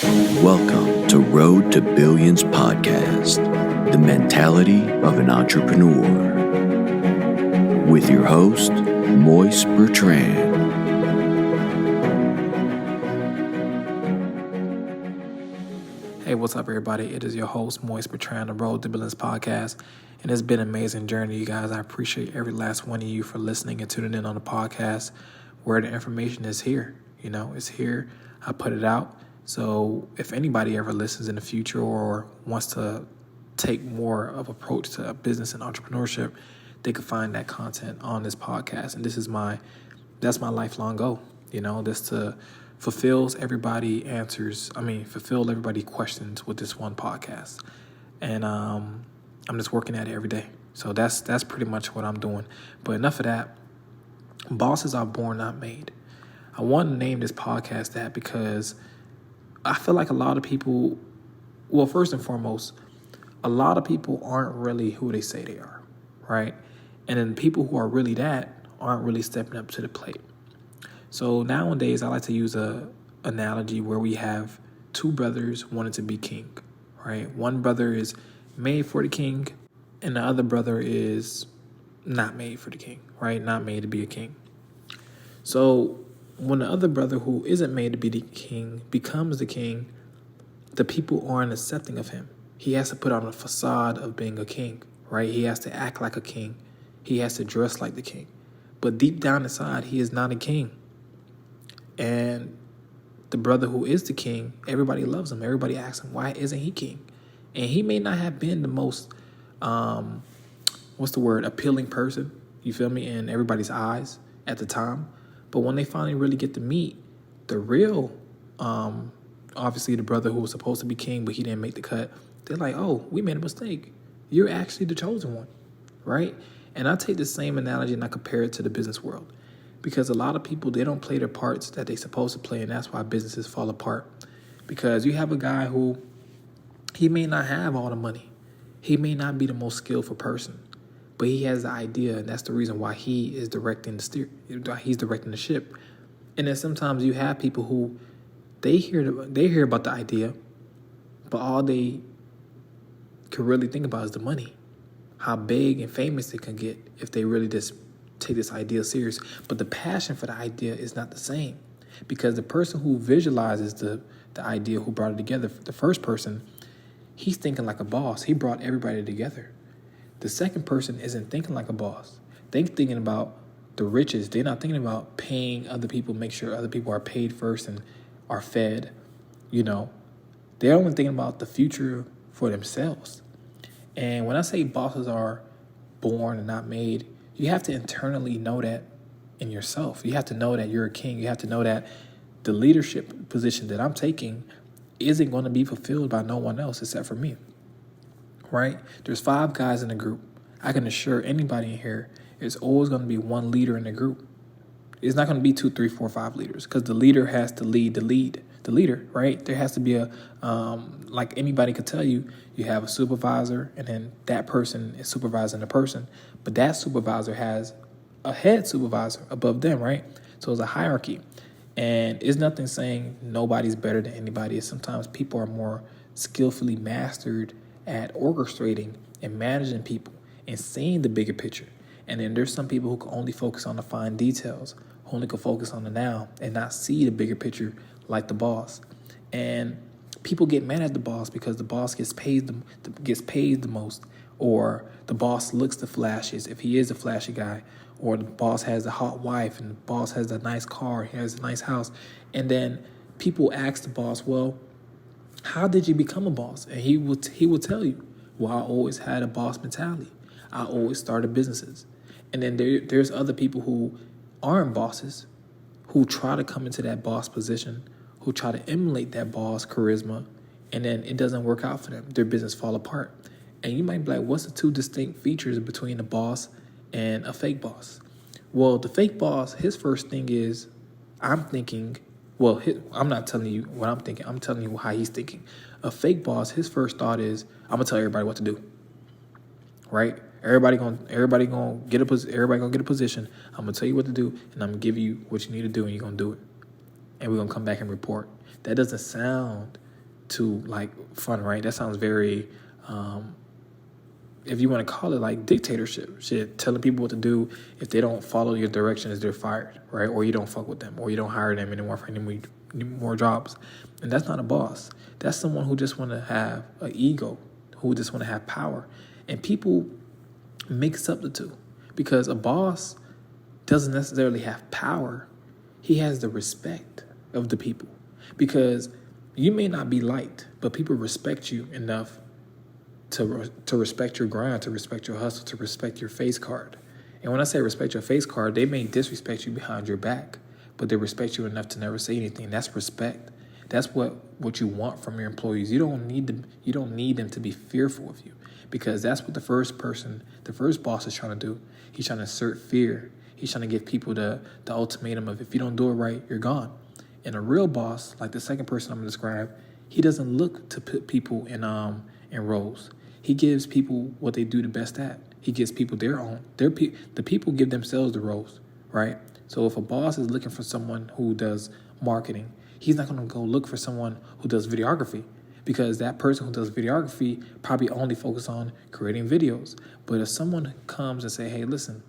Welcome to Road to Billions podcast, the mentality of an entrepreneur. With your host, Moise Bertrand. Hey, what's up, everybody? It is your host, Moise Bertrand, the Road to Billions podcast. And it's been an amazing journey, you guys. I appreciate every last one of you for listening and tuning in on the podcast where the information is here. It's here. I put it out. So if anybody ever listens in the future or wants to take more of an approach to business and entrepreneurship, they can find that content on this podcast. And that's my lifelong goal, this to fulfill everybody questions with this one podcast. And I'm just working at it every day. So that's pretty much what I'm doing. But enough of that. Bosses are born, not made. I want to name this podcast that because I feel like a lot of people, well, first and foremost, a lot of people aren't really who they say they are, right? And then people who are really that aren't really stepping up to the plate. So nowadays, I like to use a analogy where we have two brothers wanting to be king, right? One brother is made for the king, and the other brother is not made for the king, right? Not made to be a king. So when the other brother who isn't made to be the king becomes the king, the people aren't accepting of him. He has to put on a facade of being a king, right? He has to act like a king. He has to dress like the king. But deep down inside, he is not a king. And the brother who is the king, everybody loves him. Everybody asks him, why isn't he king? And he may not have been the most, appealing person, you feel me, in everybody's eyes at the time. But when they finally really get to meet the real, obviously the brother who was supposed to be king, but he didn't make the cut, they're like, oh, we made a mistake. You're actually the chosen one, right? And I take the same analogy and I compare it to the business world. Because a lot of people, they don't play their parts that they're supposed to play, and that's why businesses fall apart. Because you have a guy who, he may not have all the money. He may not be the most skillful person, but he has the idea, and that's the reason why he is directing he's directing the ship. And then sometimes you have people who, they hear about the idea, but all they could really think about is the money. How big and famous they can get if they really just take this idea serious. But the passion for the idea is not the same, because the person who visualizes the idea, who brought it together, the first person, he's thinking like a boss. He brought everybody together. The second person isn't thinking like a boss. They're thinking about the riches. They're not thinking about paying other people, make sure other people are paid first and are fed. They're only thinking about the future for themselves. And when I say bosses are born and not made, you have to internally know that in yourself. You have to know that you're a king. You have to know that the leadership position that I'm taking isn't going to be fulfilled by no one else except for me, right? There's 5 guys in the group. I can assure anybody in here, there's always going to be one leader in the group. It's not going to be 2, 3, 4, 5 leaders, because the leader has to lead the leader, right? There has to be like anybody could tell you, you have a supervisor, and then that person is supervising the person. But that supervisor has a head supervisor above them, right? So it's a hierarchy. And it's nothing saying nobody's better than anybody. It's sometimes people are more skillfully mastered at orchestrating and managing people and seeing the bigger picture. And then there's some people who can only focus on the fine details, who only can focus on the now and not see the bigger picture like the boss. And people get mad at the boss because the boss gets paid the most, or the boss looks the flashiest if he is a flashy guy, or the boss has a hot wife and the boss has a nice car, he has a nice house. And then people ask the boss, well, how did you become a boss? And he will tell you, well, I always had a boss mentality. I always started businesses. And then there's other people who aren't bosses, who try to come into that boss position, who try to emulate that boss charisma, and then it doesn't work out for them. Their business fall apart. And you might be like, what's the 2 distinct features between a boss and a fake boss? Well, the fake boss, his first thing is, I'm not telling you what I'm thinking. I'm telling you how he's thinking. A fake boss, his first thought is, I'm gonna tell everybody what to do. Right? Everybody gonna get a position. I'm gonna tell you what to do, and I'm gonna give you what you need to do, and you're gonna do it. And we're gonna come back and report. That doesn't sound to like fun, right? That sounds very, if you want to call it like dictatorship, shit, telling people what to do. If they don't follow your directions, they're fired, right? Or you don't fuck with them, or you don't hire them anymore for any more jobs. And that's not a boss. That's someone who just want to have an ego, who just want to have power. And people mix up the two, because a boss doesn't necessarily have power. He has the respect of the people, because you may not be liked, but people respect you enough to respect your grind, to respect your hustle, to respect your face card. And when I say respect your face card, they may disrespect you behind your back, but they respect you enough to never say anything. That's respect. That's what you want from your employees. You don't need them to be fearful of you, because that's what the first boss is trying to do. He's trying to assert fear. He's trying to give people the ultimatum of, if you don't do it right, you're gone. And a real boss, like the second person I'm going to describe, he doesn't look to put people in roles. He gives people what they do the best at. He gives people their own. The people give themselves the roles, right? So if a boss is looking for someone who does marketing, he's not going to go look for someone who does videography, because that person who does videography probably only focus on creating videos. But if someone comes and say, hey, listen,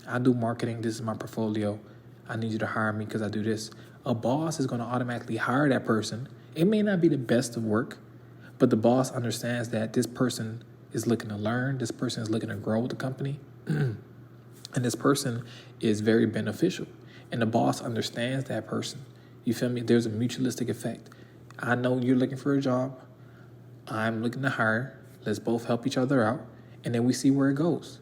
I do marketing. This is my portfolio. I need you to hire me because I do this. A boss is going to automatically hire that person. It may not be the best of work, but the boss understands that this person is looking to learn. This person is looking to grow with the company. And this person is very beneficial. And the boss understands that person. You feel me? There's a mutualistic effect. I know you're looking for a job. I'm looking to hire. Let's both help each other out. And then we see where it goes.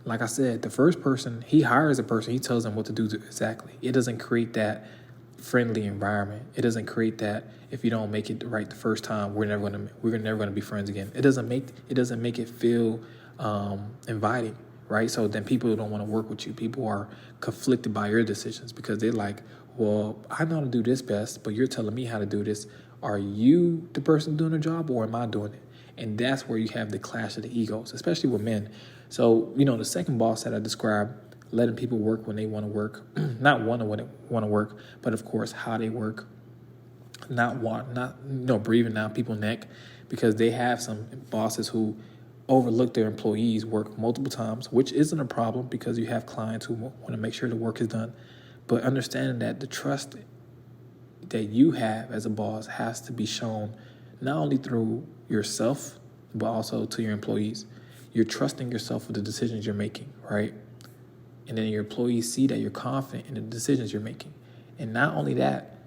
Like I said, the first person, he hires a person. He tells them what to do exactly. It doesn't create that friendly environment. It doesn't create that, if you don't make it right the first time, we're never gonna be friends again. It doesn't make it feel inviting, right? So then people don't want to work with you. People are conflicted by your decisions, because they're like, well, I know how to do this best, but you're telling me how to do this. Are you the person doing the job, or am I doing it? And that's where you have the clash of the egos, especially with men. So, the second boss that I described, letting people work when they want to work, not want to work, but of course how they work, not breathing down people's neck, because they have some bosses who overlook their employees' work multiple times, which isn't a problem, because you have clients who want to make sure the work is done. But understanding that the trust that you have as a boss has to be shown not only through yourself, but also to your employees. You're trusting yourself with the decisions you're making, right? And then your employees see that you're confident in the decisions you're making. And not only that,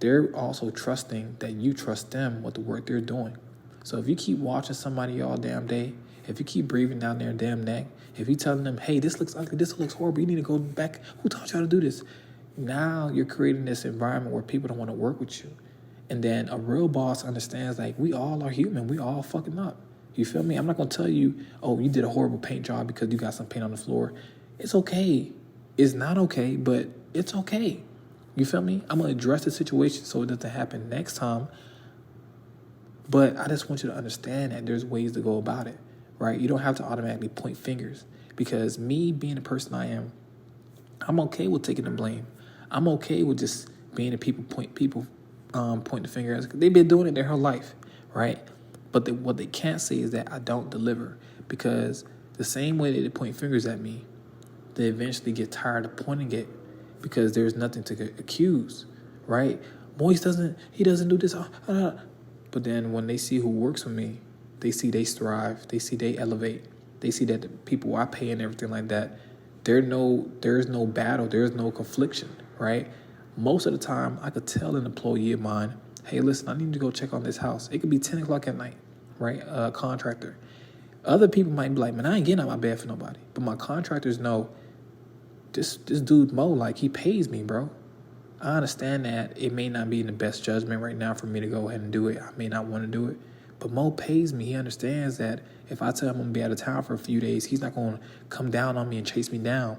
they're also trusting that you trust them with the work they're doing. So if you keep watching somebody all damn day, if you keep breathing down their damn neck, if you're telling them, hey, this looks ugly, this looks horrible, you need to go back, who taught you how to do this? Now you're creating this environment where people don't want to work with you. And then a real boss understands, like, we all are human. We all fucking up. You feel me? I'm not going to tell you, oh, you did a horrible paint job because you got some paint on the floor. It's okay. It's not okay, but it's okay. You feel me? I'm going to address the situation so it doesn't happen next time. But I just want you to understand that there's ways to go about it, right? You don't have to automatically point fingers, because me being the person I am, I'm okay with taking the blame. I'm okay with just being the point the finger at. They've been doing it their whole life, right? But what they can't say is that I don't deliver, because the same way they point fingers at me, they eventually get tired of pointing it, because there's nothing to accuse, right? Moise doesn't do this. But then when they see who works with me, they see they strive, they see they elevate, they see that the people I pay and everything like that, there's no battle, there's no confliction, right? Most of the time, I could tell an employee of mine, hey, listen, I need to go check on this house. It could be 10 o'clock at night, right? A contractor. Other people might be like, man, I ain't getting out my bed for nobody. But my contractors know, this dude Mo, like, he pays me, bro. I understand that it may not be in the best judgment right now for me to go ahead and do it. I may not want to do it. But Mo pays me. He understands that if I tell him I'm going to be out of town for a few days, he's not going to come down on me and chase me down.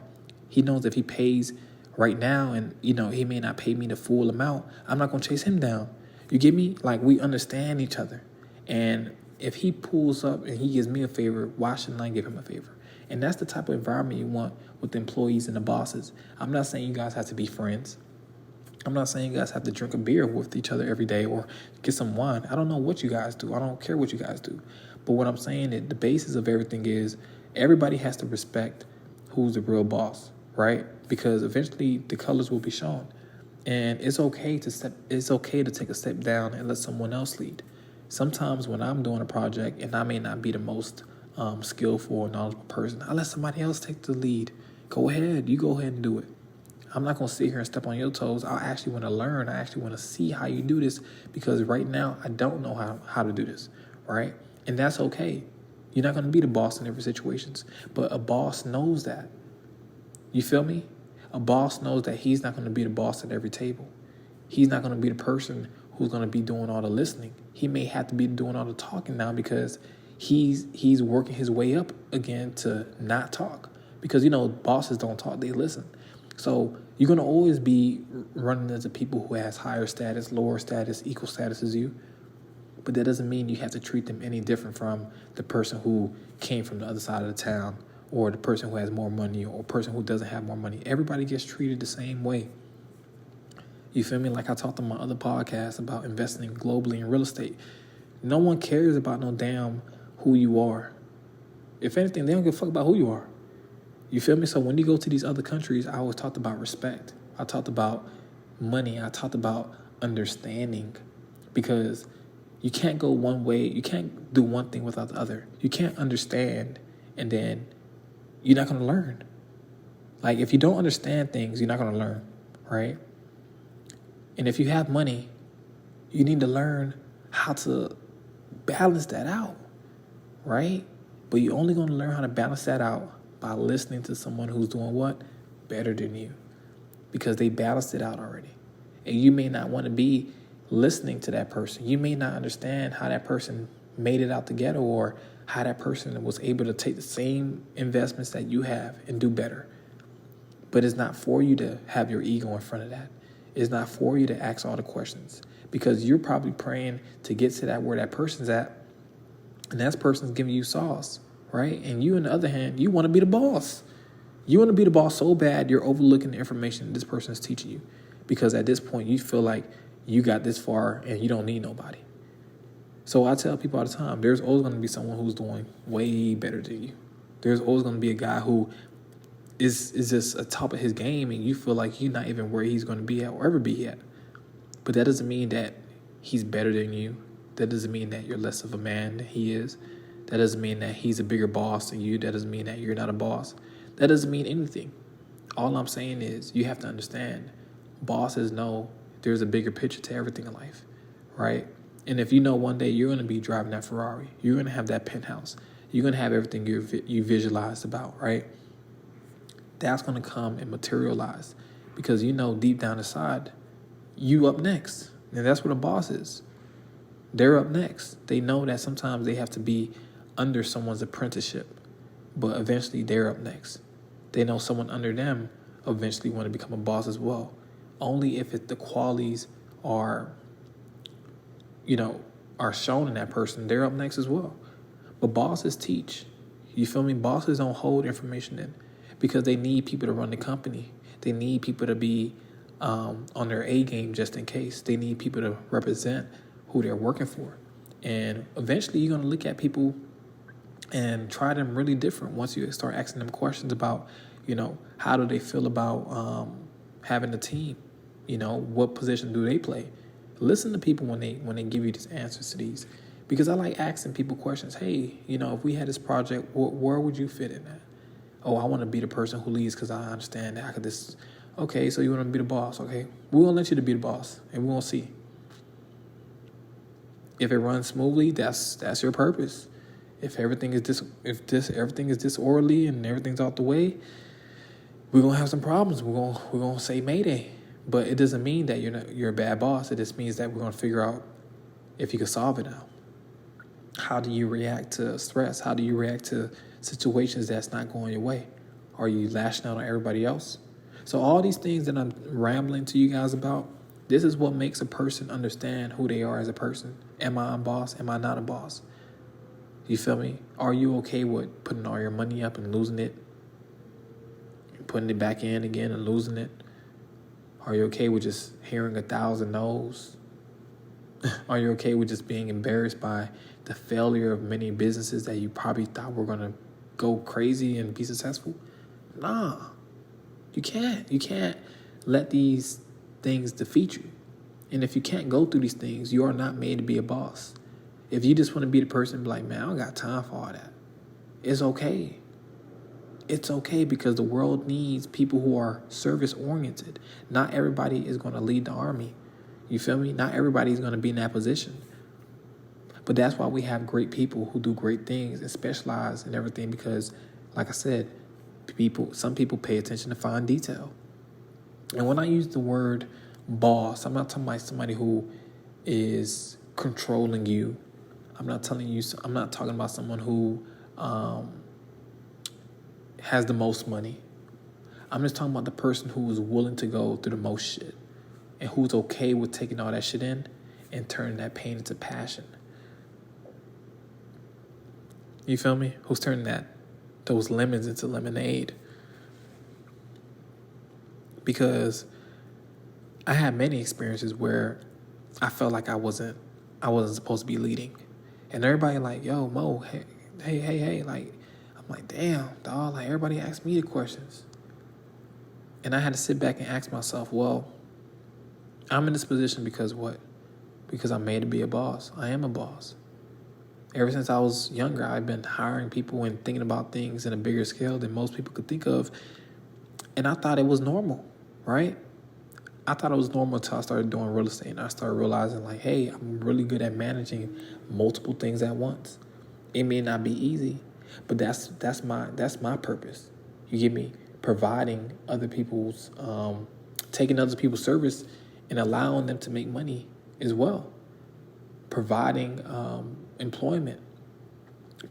He knows if he pays right now and, he may not pay me the full amount, I'm not going to chase him down. You get me? Like, we understand each other. And if he pulls up and he gives me a favor, why shouldn't I give him a favor? And that's the type of environment you want with the employees and the bosses. I'm not saying you guys have to be friends. I'm not saying you guys have to drink a beer with each other every day or get some wine. I don't know what you guys do. I don't care what you guys do. But what I'm saying is the basis of everything is everybody has to respect who's the real boss, right? Because eventually the colors will be shown. And it's okay to take a step down and let someone else lead. Sometimes when I'm doing a project and I may not be the most skillful or knowledgeable person, I let somebody else take the lead. Go ahead. You go ahead and do it. I'm not going to sit here and step on your toes. I actually want to learn. I actually want to see how you do this because right now I don't know how to do this, right? And that's okay. You're not going to be the boss in every situation, but a boss knows that. You feel me? A boss knows that he's not going to be the boss at every table. He's not going to be the person who's going to be doing all the listening. He may have to be doing all the talking now because he's working his way up again to not talk. Because, bosses don't talk, they listen. So you're going to always be running into people who has higher status, lower status, equal status as you. But that doesn't mean you have to treat them any different from the person who came from the other side of the town or the person who has more money or a person who doesn't have more money. Everybody gets treated the same way. You feel me? Like I talked on my other podcast about investing globally in real estate. No one cares about no damn who you are. If anything, they don't give a fuck about who you are. You feel me? So when you go to these other countries, I always talked about respect. I talked about money. I talked about understanding because you can't go one way. You can't do one thing without the other. You can't understand and then you're not going to learn. Like if you don't understand things, you're not going to learn, right? And if you have money, you need to learn how to balance that out, right? But you're only going to learn how to balance that out by listening to someone who's doing what? Better than you. Because they balanced it out already. And you may not want to be listening to that person. You may not understand how that person made it out together or how that person was able to take the same investments that you have and do better. But it's not for you to have your ego in front of that. It's not for you to ask all the questions because you're probably praying to get to that where that person's at and that person's giving you sauce. Right? And you, on the other hand, you want to be the boss. You want to be the boss so bad you're overlooking the information this person is teaching you. Because at this point, you feel like you got this far and you don't need nobody. So I tell people all the time, there's always going to be someone who's doing way better than you. There's always going to be a guy who is just atop of his game and you feel like you're not even where he's going to be at or ever be at. But that doesn't mean that he's better than you. That doesn't mean that you're less of a man than he is. That doesn't mean that he's a bigger boss than you. That doesn't mean that you're not a boss. That doesn't mean anything. All I'm saying is you have to understand bosses know there's a bigger picture to everything in life, right? And if you know one day you're going to be driving that Ferrari, you're going to have that penthouse, you're going to have everything you visualized about, right? That's going to come and materialize because you know deep down inside, you up next. And that's what a boss is. They're up next. They know that sometimes they have to be under someone's apprenticeship, but eventually they're up next. They know someone under them eventually want to become a boss as well. Only if the qualities are shown in that person, they're up next as well. But bosses teach. You feel me? Bosses don't hold information in because they need people to run the company. They need people to be on their A game just in case. They need people to represent who they're working for. And eventually you're going to look at people and try them really different once you start asking them questions about, how do they feel about having a team? What position do they play? Listen to people when they give you these answers to these. Because I like asking people questions. Hey, if we had this project, where would you fit in that? Oh, I want to be the person who leads because I understand that I could this. Okay, so you want to be the boss. Okay, we're going to let you to be the boss and we're going to see. If it runs smoothly, that's your purpose. If everything is everything is disorderly and everything's out the way, we're gonna have some problems. We're gonna say Mayday, but it doesn't mean that you're a bad boss. It just means that we're gonna figure out if you can solve it now. How do you react to stress? How do you react to situations that's not going your way? Are you lashing out on everybody else? So all these things that I'm rambling to you guys about, this is what makes a person understand who they are as a person. Am I a boss? Am I not a boss? You feel me? Are you okay with putting all your money up and losing it? Putting it back in again and losing it? Are you okay with just hearing 1,000 no's? Are you okay with just being embarrassed by the failure of many businesses that you probably thought were going to go crazy and be successful? Nah, you can't. You can't let these things defeat you. And if you can't go through these things, you are not made to be a boss. If you just want to be the person, be like, man, I don't got time for all that. It's okay. It's okay, because the world needs people who are service-oriented. Not everybody is going to lead the army. You feel me? Not everybody is going to be in that position. But that's why we have great people who do great things and specialize in everything, because, like I said, some people pay attention to fine detail. And when I use the word boss, I'm not talking about somebody who is controlling you. I'm not talking about someone who has the most money. I'm just talking about the person who is willing to go through the most shit and who's okay with taking all that shit in and turning that pain into passion. You feel me? Who's turning those lemons into lemonade? Because I had many experiences where I felt like I wasn't supposed to be leading. And everybody like, yo, Mo, hey, like, I'm like, damn, dog, like, everybody asked me the questions. And I had to sit back and ask myself, well, I'm in this position because what? Because I'm made to be a boss. I am a boss. Ever since I was younger, I've been hiring people and thinking about things in a bigger scale than most people could think of. And I thought it was normal, right? I thought it was normal until I started doing real estate, and I started realizing, like, hey, I'm really good at managing multiple things at once. It may not be easy, but that's my purpose. You get me? Providing other people's, taking other people's service and allowing them to make money as well. Providing employment,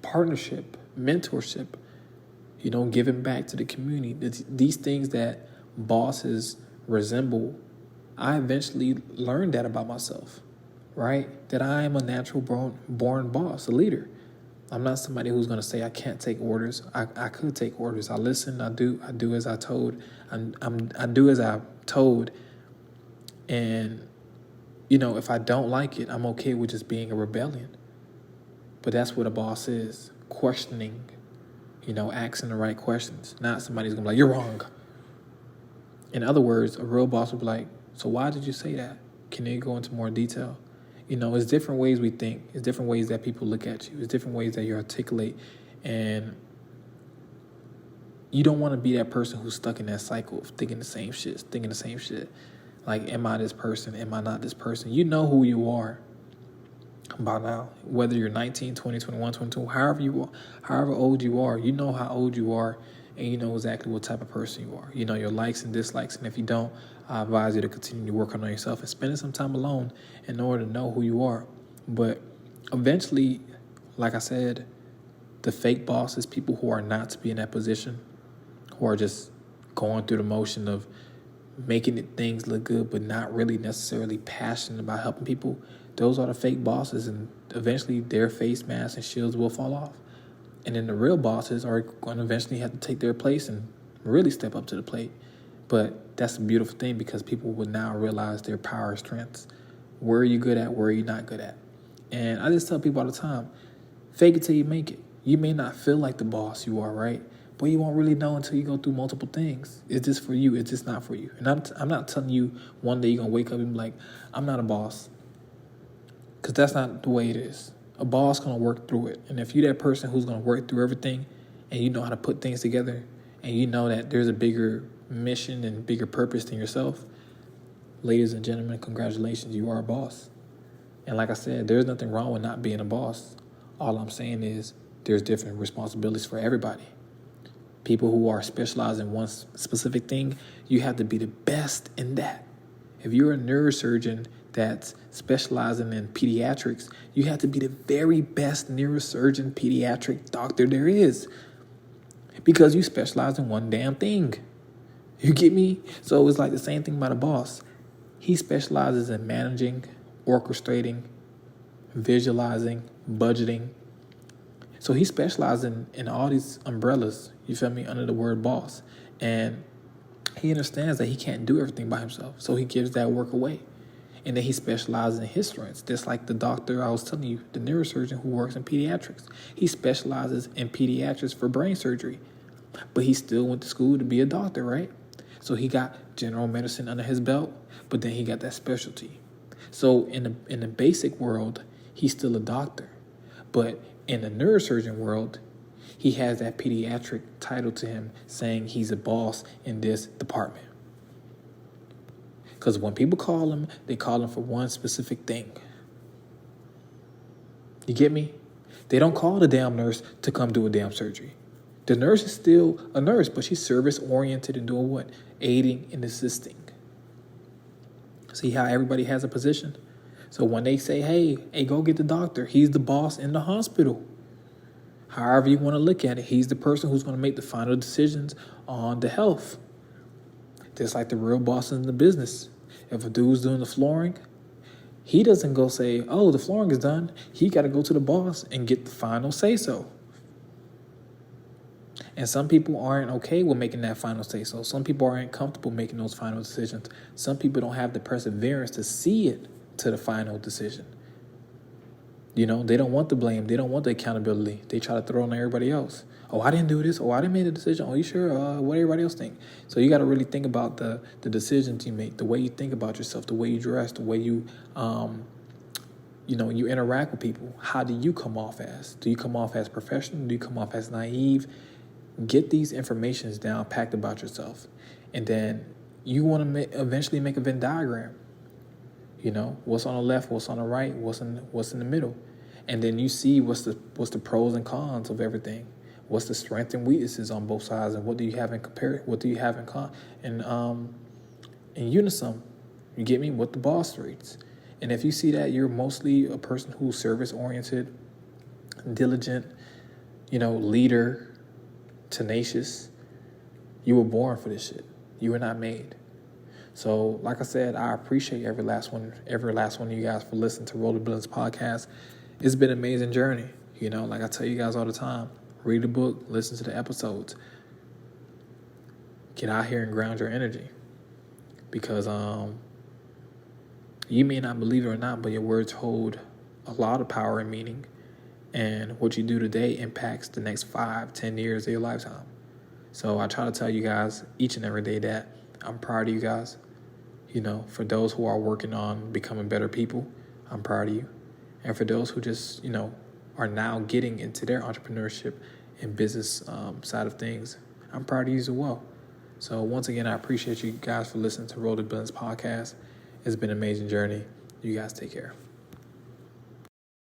partnership, mentorship, giving back to the community. These things that bosses resemble, I eventually learned that about myself, right? That I am a natural born boss, a leader. I'm not somebody who's going to say I can't take orders. I could take orders. I listen. I do as I told. I do as I'm told. And, if I don't like it, I'm okay with just being a rebellion. But that's what a boss is. Questioning, asking the right questions. Not somebody who's going to be like, you're wrong. In other words, a real boss would be like, so why did you say that? Can they go into more detail? It's different ways we think. It's different ways that people look at you. It's different ways that you articulate. And you don't want to be that person who's stuck in that cycle of thinking the same shit. Like, am I this person? Am I not this person? You know who you are by now. Whether you're 19, 20, 21, 22, however old you are, you know how old you are, and you know exactly what type of person you are. You know your likes and dislikes, and if you don't, I advise you to continue to work on yourself and spending some time alone in order to know who you are. But eventually, like I said, the fake bosses, people who are not to be in that position, who are just going through the motion of making things look good but not really necessarily passionate about helping people, those are the fake bosses, and eventually their face masks and shields will fall off. And then the real bosses are going to eventually have to take their place and really step up to the plate. But that's a beautiful thing, because people will now realize their power and strengths. Where are you good at? Where are you not good at? And I just tell people all the time, fake it till you make it. You may not feel like the boss you are, right? But you won't really know until you go through multiple things. Is this for you? Is this not for you? And I'm not telling you one day you're going to wake up and be like, I'm not a boss. Because that's not the way it is. A boss going to work through it. And if you're that person who's going to work through everything, and you know how to put things together, and you know that there's a bigger mission and bigger purpose than yourself, ladies and gentlemen, congratulations, you are a boss. And like I said, there's nothing wrong with not being a boss. All I'm saying is there's different responsibilities for everybody. People who are specialized in one specific thing, you have to be the best in that. If you're a neurosurgeon that's specializing in pediatrics, you have to be the very best neurosurgeon pediatric doctor there is, because you specialize in one damn thing. You get me? So it's like the same thing about a boss. He specializes in managing, orchestrating, visualizing, budgeting. So he specializes in all these umbrellas, you feel me, under the word boss. And He understands that he can't do everything by himself, so he gives that work away. And then he specializes in his strengths, just like the doctor I was telling you, the neurosurgeon who works in pediatrics. He specializes in pediatrics for brain surgery, but he still went to school to be a doctor, right? So he got general medicine under his belt, but then he got that specialty. So in the basic world, he's still a doctor, but in the neurosurgeon world, he has that pediatric title to him, saying he's a boss in this department. Because when people call him, they call him for one specific thing. You get me? They don't call the damn nurse to come do a damn surgery. The nurse is still a nurse, but she's service-oriented and doing what? Aiding and assisting. See how everybody has a position? So when they say, hey, go get the doctor, he's the boss in the hospital. However you want to look at it, he's the person who's going to make the final decisions on the health. Just like the real bosses in the business. If a dude's doing the flooring, he doesn't go say, oh, the flooring is done. He got to go to the boss and get the final say-so. And some people aren't okay with making that final say-so. Some people aren't comfortable making those final decisions. Some people don't have the perseverance to see it to the final decision. You know, they don't want the blame. They don't want the accountability. They try to throw it on everybody else. Oh, I didn't do this. Oh, I didn't make the decision. Oh, you sure? What everybody else think? So you got to really think about the decisions you make, the way you think about yourself, the way you dress, the way you, you interact with people. How do you come off as? Do you come off as professional? Do you come off as naive? Get these informations down, packed about yourself. And then you want to eventually make a Venn diagram. You know, what's on the left, what's on the right, what's in the middle. And then you see what's the pros and cons of everything. What's the strengths and weaknesses on both sides, and what do you have in unison? You get me? What the boss rates. And if you see that you're mostly a person who's service oriented, diligent, leader, tenacious, you were born for this shit. You were not made. So, like I said, I appreciate every last one of you guys for listening to Roll the Brilliance podcast. It's been an amazing journey. Like I tell you guys all the time, read the book, listen to the episodes. Get out here and ground your energy. Because you may not believe it or not, but your words hold a lot of power and meaning. And what you do today impacts the next 5-10 years of your lifetime. So I try to tell you guys each and every day that I'm proud of you guys. For those who are working on becoming better people, I'm proud of you. And for those who just, are now getting into their entrepreneurship and business side of things, I'm proud of you as well. So once again, I appreciate you guys for listening to Roll the Brilliance podcast. It's been an amazing journey. You guys take care.